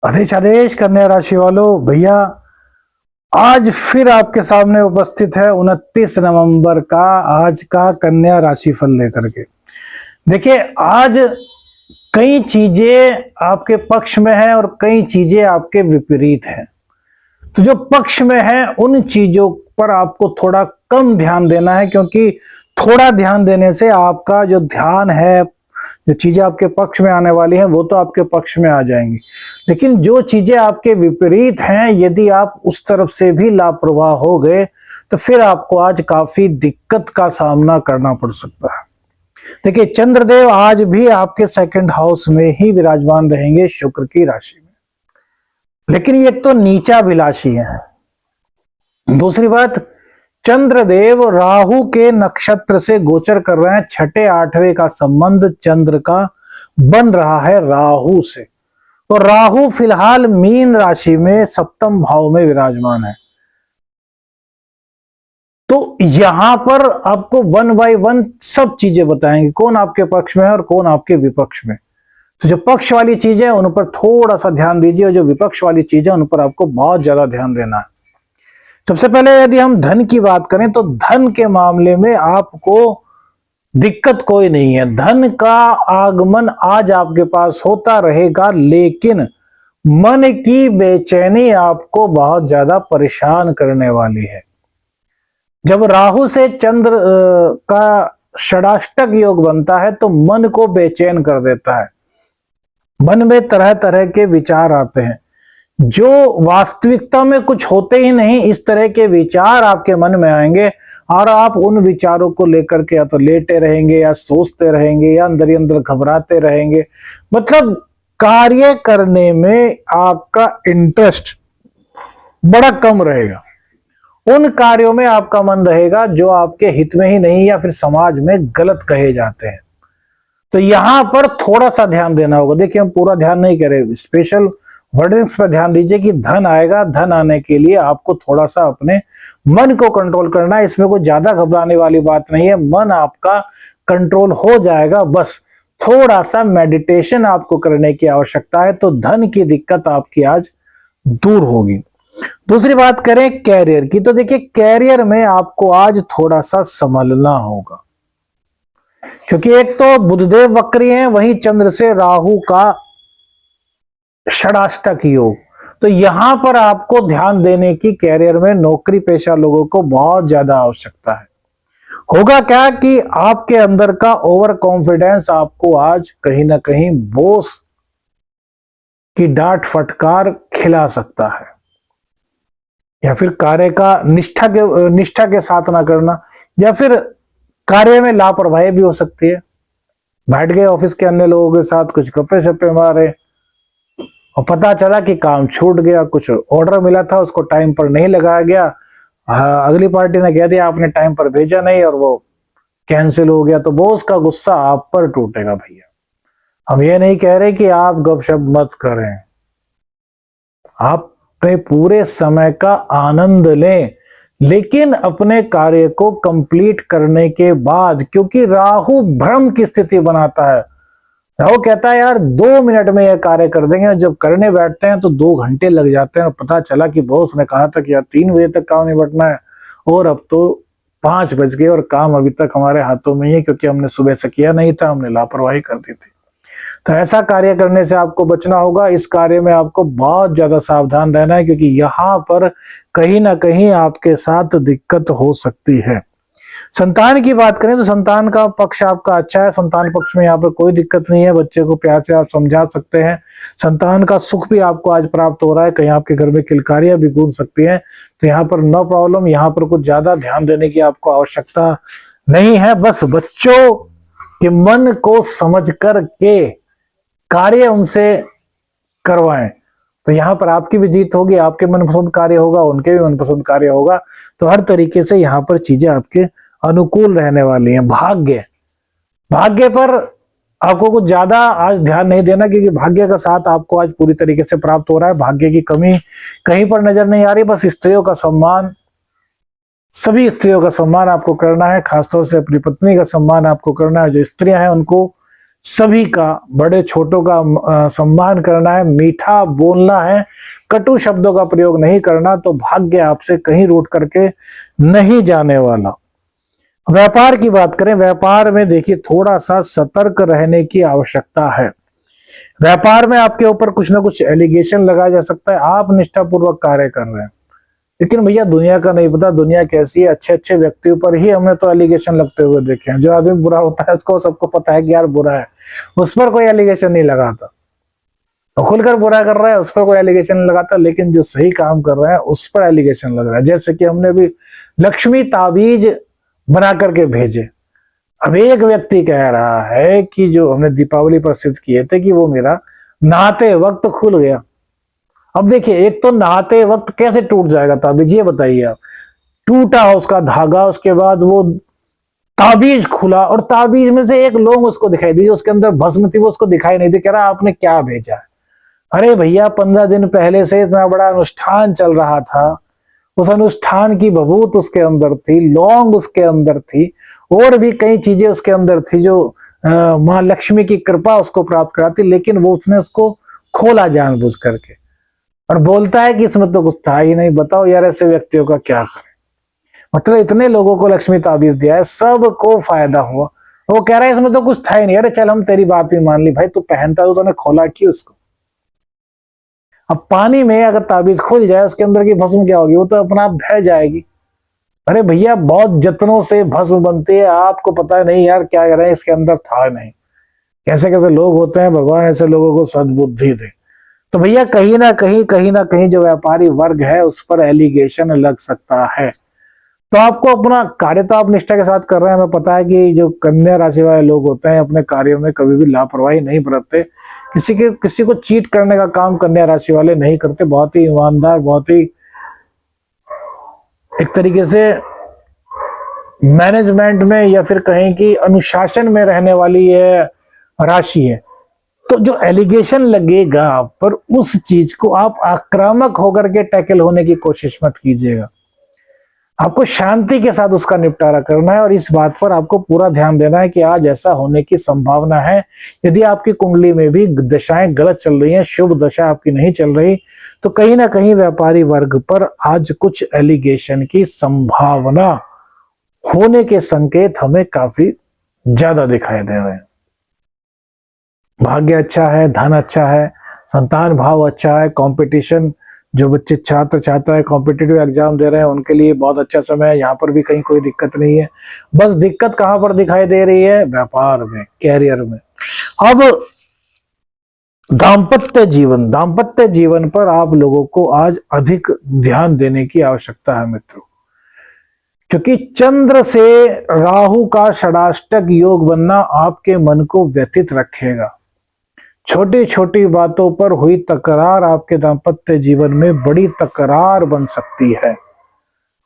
आदेश आदेश कन्या राशि वालों भैया, आज फिर आपके सामने उपस्थित है 29 नवंबर का आज का कन्या राशि फल लेकर के। देखिए, आज कई चीजें आपके पक्ष में है और कई चीजें आपके विपरीत है। तो जो पक्ष में है उन चीजों पर आपको थोड़ा कम ध्यान देना है, क्योंकि थोड़ा ध्यान देने से आपका जो ध्यान है, जो चीजें आपके पक्ष में आने वाली हैं वो तो आपके पक्ष में आ जाएंगी, लेकिन जो चीजें आपके विपरीत हैं, यदि आप उस तरफ से भी लापरवाह हो गए तो फिर आपको आज काफी दिक्कत का सामना करना पड़ सकता है। देखिए, चंद्रदेव आज भी आपके सेकंड हाउस में ही विराजमान रहेंगे, शुक्र की राशि में, लेकिन ये तो नीचाभिलाषी है। दूसरी बात, चंद्रदेव राहु के नक्षत्र से गोचर कर रहे हैं। छठे आठवें का संबंध चंद्र का बन रहा है राहु से, तो राहु फिलहाल मीन राशि में सप्तम भाव में विराजमान है। तो यहां पर आपको वन बाय वन सब चीजें बताएंगे, कौन आपके पक्ष में है और कौन आपके विपक्ष में। तो जो पक्ष वाली चीजें उन पर थोड़ा सा ध्यान दीजिए, और जो विपक्ष वाली चीजें उन पर आपको बहुत ज्यादा ध्यान देना है। सबसे पहले यदि हम धन की बात करें तो धन के मामले में आपको दिक्कत कोई नहीं है। धन का आगमन आज आपके पास होता रहेगा, लेकिन मन की बेचैनी आपको बहुत ज्यादा परेशान करने वाली है। जब राहु से चंद्र का षडाष्टक योग बनता है तो मन को बेचैन कर देता है। मन में तरह तरह के विचार आते हैं जो वास्तविकता में कुछ होते ही नहीं, इस तरह के विचार आपके मन में आएंगे और आप उन विचारों को लेकर के या तो लेटे रहेंगे या सोचते रहेंगे या अंदर ही अंदर घबराते रहेंगे। मतलब कार्य करने में आपका इंटरेस्ट बड़ा कम रहेगा। उन कार्यों में आपका मन रहेगा जो आपके हित में ही नहीं या फिर समाज में गलत कहे जाते हैं। तो यहां पर थोड़ा सा ध्यान देना होगा। देखिए, हम पूरा ध्यान नहीं करें, स्पेशल वर्डिंग्स पर ध्यान दीजिए कि धन आएगा। धन आने के लिए आपको थोड़ा सा अपने मन को कंट्रोल करना है। इसमें कोई ज्यादा घबराने वाली बात नहीं है, मन आपका कंट्रोल हो जाएगा। बस थोड़ा सा मेडिटेशन आपको करने की आवश्यकता है, तो धन की दिक्कत आपकी आज दूर होगी। दूसरी बात करें कैरियर की, तो देखिए कैरियर में आपको आज थोड़ा सा संभलना होगा, क्योंकि एक तो बुधदेव वक्री हैं, वहीं चंद्र से राहु का षडाष्टक योग। तो यहां पर आपको ध्यान देने की कैरियर में नौकरी पेशा लोगों को बहुत ज्यादा आवश्यकता है। होगा क्या कि आपके अंदर का ओवर कॉन्फिडेंस आपको आज कहीं ना कहीं बॉस की डांट फटकार खिला सकता है, या फिर कार्य का निष्ठा के साथ ना करना, या फिर कार्य में लापरवाही भी हो सकती है। बैठ गए ऑफिस के अन्य लोगों के साथ, कुछ गप्पे शप्पे मारे और पता चला कि काम छूट गया। कुछ ऑर्डर मिला था उसको टाइम पर नहीं लगाया गया, अगली पार्टी ने कह दिया आपने टाइम पर भेजा नहीं और वो कैंसिल हो गया। तो बॉस का गुस्सा आप पर टूटेगा भैया। हम ये नहीं कह रहे कि आप गपशप मत करें, आप अपने पूरे समय का आनंद लें, लेकिन अपने कार्य को कंप्लीट करने के बाद, क्योंकि राहु भ्रम की स्थिति बनाता है। राहु कहता है यार 2 मिनट में यह कार्य कर देंगे, जब करने बैठते हैं तो 2 घंटे लग जाते हैं और पता चला कि बॉस ने कहा था कि यार 3 बजे तक काम निपटना है और अब तो 5 बज गए और काम अभी तक हमारे हाथों में ही है, क्योंकि हमने सुबह से किया नहीं था, हमने लापरवाही कर दी थी। तो ऐसा कार्य करने से आपको बचना होगा। इस कार्य में आपको बहुत ज्यादा सावधान रहना है, क्योंकि यहाँ पर कहीं ना कहीं आपके साथ दिक्कत हो सकती है। संतान की बात करें तो संतान का पक्ष आपका अच्छा है। संतान पक्ष में यहाँ पर कोई दिक्कत नहीं है, बच्चे को प्यार से आप समझा सकते हैं। संतान का सुख भी आपको आज प्राप्त हो रहा है, कहीं आपके घर में किलकारियां भी गूंज सकती हैं, तो यहाँ पर नो प्रॉब्लम। यहाँ पर कुछ ज्यादा ध्यान देने की आपको आवश्यकता नहीं है। बस बच्चों के मन को समझ कर के कार्य उनसे करवाएं, तो यहाँ पर आपकी भी जीत होगी, आपके मनपसंद कार्य होगा, उनके भी मनपसंद कार्य होगा। तो हर तरीके से यहाँ पर चीजें आपके अनुकूल रहने वाली हैं। भाग्य पर आपको कुछ ज्यादा आज ध्यान नहीं देना, क्योंकि भाग्य का साथ आपको आज पूरी तरीके से प्राप्त हो रहा है। भाग्य की कमी कहीं पर नजर नहीं आ रही। बस स्त्रियों का सम्मान, सभी स्त्रियों का सम्मान आपको करना है, खासतौर से अपनी पत्नी का सम्मान आपको करना है। जो स्त्रियां हैं उनको सभी का, बड़े छोटों का सम्मान करना है, मीठा बोलना है, कटु शब्दों का प्रयोग नहीं करना, तो भाग्य आपसे कहीं रूठ करके नहीं जाने वाला। व्यापार की बात करें, व्यापार में देखिए थोड़ा सा सतर्क रहने की आवश्यकता है। व्यापार में आपके ऊपर कुछ ना कुछ एलिगेशन लगाया जा सकता है, आप निष्ठापूर्वक कार्य कर रहे हैं, लेकिन भैया दुनिया का नहीं पता दुनिया कैसी है। अच्छे अच्छे व्यक्तियों पर ही हमने तो एलिगेशन लगते हुए देखे हैं। जो आदमी बुरा होता है उसको सबको पता है कि यार बुरा है, उस पर कोई एलिगेशन नहीं लगाता। तो खुलकर बुरा कर रहा है उस पर कोई एलिगेशन नहीं लगाता, लेकिन जो सही काम कर रहा है उस पर एलिगेशन लग रहा है। जैसे कि हमने भी लक्ष्मी ताबीज बना करके भेजे। अब एक व्यक्ति कह रहा है कि जो हमने दीपावली पर सिद्ध किए थे कि वो मेरा नहाते वक्त खुल गया। अब देखिए, एक तो नहाते वक्त कैसे टूट जाएगा ताबीज, ये बताइए आप। टूटा उसका धागा, उसके बाद वो ताबीज खुला, और ताबीज में से एक लौंग उसको दिखाई दी, उसके अंदर भस्म थी, वो उसको दिखाई नहीं दी। कह रहा आपने क्या भेजा है? अरे भैया 15 दिन पहले से इतना बड़ा अनुष्ठान चल रहा था, उस अनुष्ठान की बबूत उसके अंदर थी, लौंग उसके अंदर थी, और भी कई चीजें उसके अंदर थी जो मां लक्ष्मी की कृपा उसको प्राप्त कराती, लेकिन वो उसने उसको खोला जानबूझ करके, और बोलता है कि इसमें तो कुछ था ही नहीं। बताओ यार, ऐसे व्यक्तियों का क्या करें? मतलब इतने लोगों को लक्ष्मी ताबीज दिया है, सबको फायदा हुआ, वो कह रहा है इसमें तो कुछ था ही नहीं। अरे चल, हम तेरी बात भी मान ली भाई, तू पहनता तो तूने खोला क्यों उसको? अब पानी में अगर ताबीज खुल जाए, उसके अंदर की भस्म क्या होगी? वो तो अपना आप बह जाएगी। अरे भैया बहुत जतनों से भस्म बनती है, आपको पता नहीं यार क्या कह रहे हैं, इसके अंदर था नहीं। कैसे कैसे लोग होते हैं, भगवान ऐसे लोगों को सद्बुद्धि दे। तो भैया कहीं ना कहीं जो व्यापारी वर्ग है उस पर एलिगेशन लग सकता है। तो आपको अपना कार्य तो आप निष्ठा के साथ कर रहे हैं। हमें पता है कि जो कन्या राशि वाले लोग होते हैं अपने कार्यों में कभी भी लापरवाही नहीं बरतते, किसी को चीट करने का काम कन्या राशि वाले नहीं करते। बहुत ही ईमानदार, बहुत ही एक तरीके से मैनेजमेंट में या फिर कहीं की अनुशासन में रहने वाली ये राशि है। तो जो एलिगेशन लगेगा आप पर, उस चीज को आप आक्रामक होकर के टैकल होने की कोशिश मत कीजिएगा। आपको शांति के साथ उसका निपटारा करना है, और इस बात पर आपको पूरा ध्यान देना है कि आज ऐसा होने की संभावना है। यदि आपकी कुंडली में भी दशाएं गलत चल रही हैं, शुभ दशा आपकी नहीं चल रही, तो कहीं ना कहीं व्यापारी वर्ग पर आज कुछ एलिगेशन की संभावना होने के संकेत हमें काफी ज्यादा दिखाई दे रहे हैं। भाग्य अच्छा है, धन अच्छा है, संतान भाव अच्छा है, कंपटीशन, जो बच्चे छात्र है कॉम्पिटिटिव एग्जाम दे रहे हैं उनके लिए बहुत अच्छा समय है। यहाँ पर भी कहीं कोई दिक्कत नहीं है। बस दिक्कत कहां पर दिखाई दे रही है? व्यापार में, कैरियर में। अब दाम्पत्य जीवन पर आप लोगों को आज अधिक ध्यान देने की आवश्यकता है मित्रों, क्योंकि चंद्र से राहु का षडाष्टक योग बनना आपके मन को व्यथित रखेगा। छोटी छोटी बातों पर हुई तकरार आपके दाम्पत्य जीवन में बड़ी तकरार बन सकती है।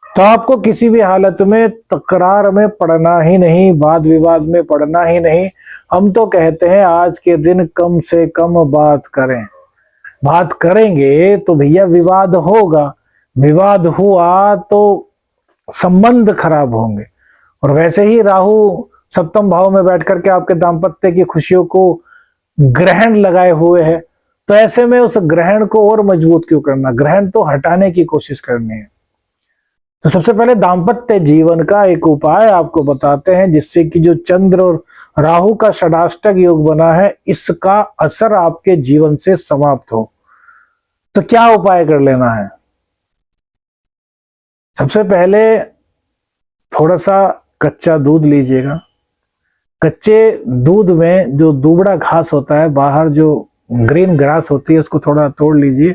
तो आपको किसी भी हालत में तकरार में पड़ना ही नहीं, वाद विवाद में पड़ना ही नहीं। हम तो कहते हैं आज के दिन कम से कम बात करें। बात करेंगे तो भैया विवाद होगा, विवाद हुआ तो संबंध खराब होंगे। और वैसे ही राहु सप्तम भाव में बैठ करके आपके दाम्पत्य की खुशियों को ग्रहण लगाए हुए है, तो ऐसे में उस ग्रहण को और मजबूत क्यों करना? ग्रहण तो हटाने की कोशिश करनी है। तो सबसे पहले दाम्पत्य जीवन का एक उपाय आपको बताते हैं, जिससे कि जो चंद्र और राहु का षडाष्टक योग बना है इसका असर आपके जीवन से समाप्त हो। तो क्या उपाय कर लेना है? सबसे पहले थोड़ा सा कच्चा दूध लीजिएगा। कच्चे दूध में जो दुबड़ा घास होता है, बाहर जो ग्रीन ग्रास होती है, उसको थोड़ा तोड़ लीजिए,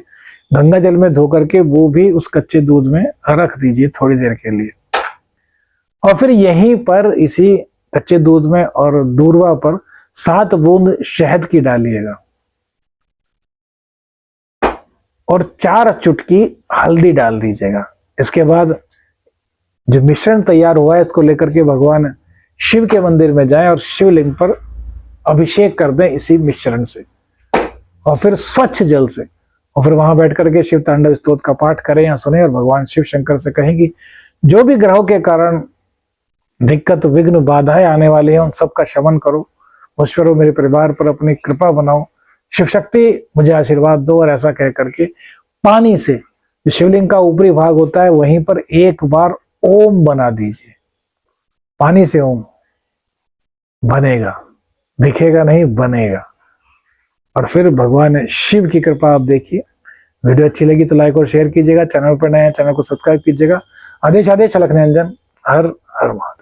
गंगा जल में धो करके वो भी उस कच्चे दूध में रख दीजिए थोड़ी देर के लिए। और फिर यहीं पर इसी कच्चे दूध में और दूरवा पर 7 बूंद शहद की डालिएगा, और 4 चुटकी हल्दी डाल दीजिएगा। इसके बाद जो मिश्रण तैयार हुआ है इसको लेकर के भगवान शिव के मंदिर में जाएं और शिवलिंग पर अभिषेक कर दें इसी मिश्रण से, और फिर स्वच्छ जल से, और फिर वहां बैठ करके शिव तांडव स्तोत्र का पाठ करें या सुने, और भगवान शिव शंकर से कहें कि जो भी ग्रहों के कारण दिक्कत विघ्न बाधाएं आने वाली हैं उन सब का शमन करो। मुझ पर और मेरे परिवार पर अपनी कृपा बनाओ, शिव शक्ति मुझे आशीर्वाद दो। और ऐसा कह करके पानी से जो शिवलिंग का ऊपरी भाग होता है वहीं पर एक बार ओम बना दीजिए। पानी से ओम बनेगा, दिखेगा नहीं, बनेगा। और फिर भगवान शिव की कृपा आप देखिए। वीडियो अच्छी लगी तो लाइक और शेयर कीजिएगा। चैनल पर नए हैं, चैनल को सब्सक्राइब कीजिएगा। आदेश आदेश अलख निरंजन। हर हर महादेव।